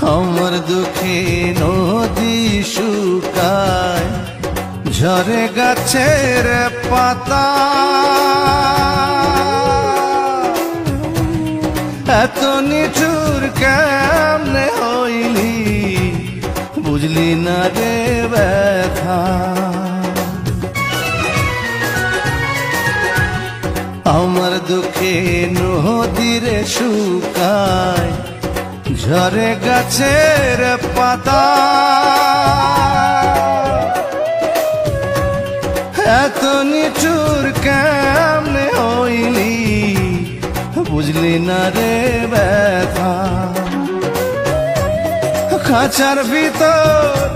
আমার দুঃখে নদী শুকায়, ঝরে গাছের পাতা। এত নিঠুর কেমনে হইলি, বুঝলি না রে ব্যথা। আমার দুঃখে নদীর শুকায়, ঝরে গাছের পাতা। এত নিঠুর কেমনে হইলি, বুঝলি না রে ব্যথা। খাঁচার ভিতর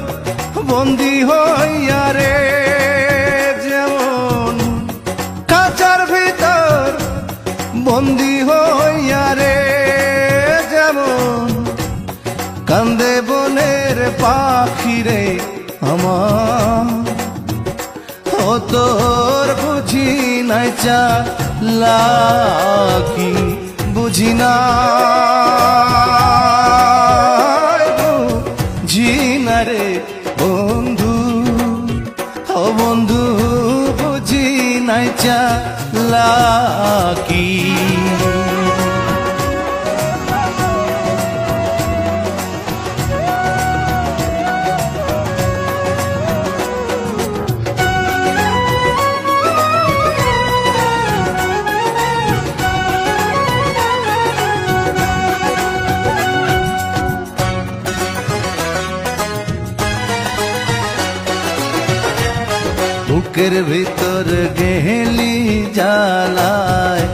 বন্দি হইয়া রে, যেমন খাঁচার ভিতর বন্দি হইয়া রে, যেমন কান্দে বনের পাখি রে আমার। ও তোর বুঝি নাই চালাকি, বুঝি না বুঝি না রে বন্ধু। ও বন্ধু বুঝি নাই চালাকি। বুকের ভিতর গেলি জ্বালায়,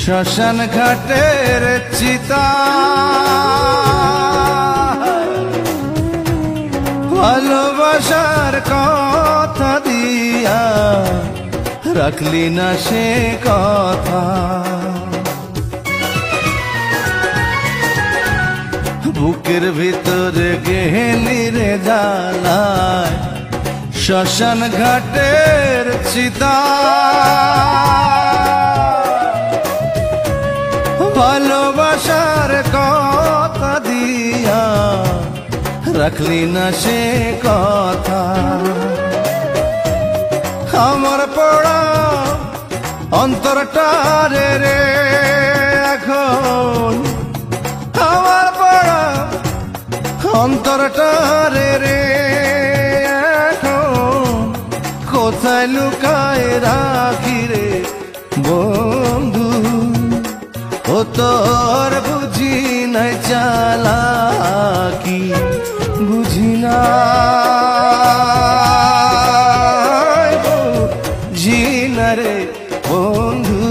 শ্মশান ঘাটের চিতা। ভালোবাসার কথা দিয়া রাখলি না সে কথা। বুকের ভিতর গেলি রে জ্বালায়, শ্মশান ঘাটের চিতা। ভালোবাসার কথা দিয়া রাখলি না সে কথা। আমার পড়া অন্তরটা রে রে এখন, আমার পড়া অন্তরটা রে রে কোথায় লুকায় রাখি রে বন্ধু। ও তোর বুঝি নাই চালাকি, বুঝি না বুঝি না রে বন্ধু।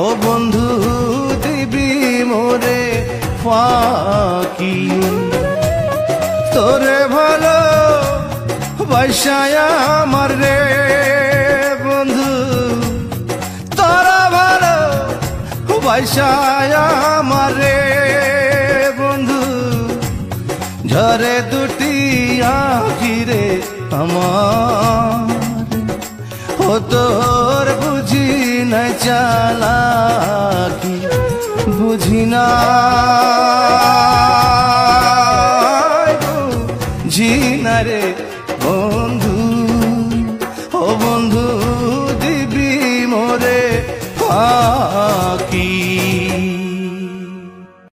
ও বন্ধু দিবি মোরে ফাঁকি, তোরে ভালো বৈশায়া আমার রে বন্ধু। তোরা ভালো বৈশায়া আমার রে বন্ধু। ঝরে দুটি আঁখি রে আমার, ও তোর বুঝি নাই চালাকি, বুঝি না।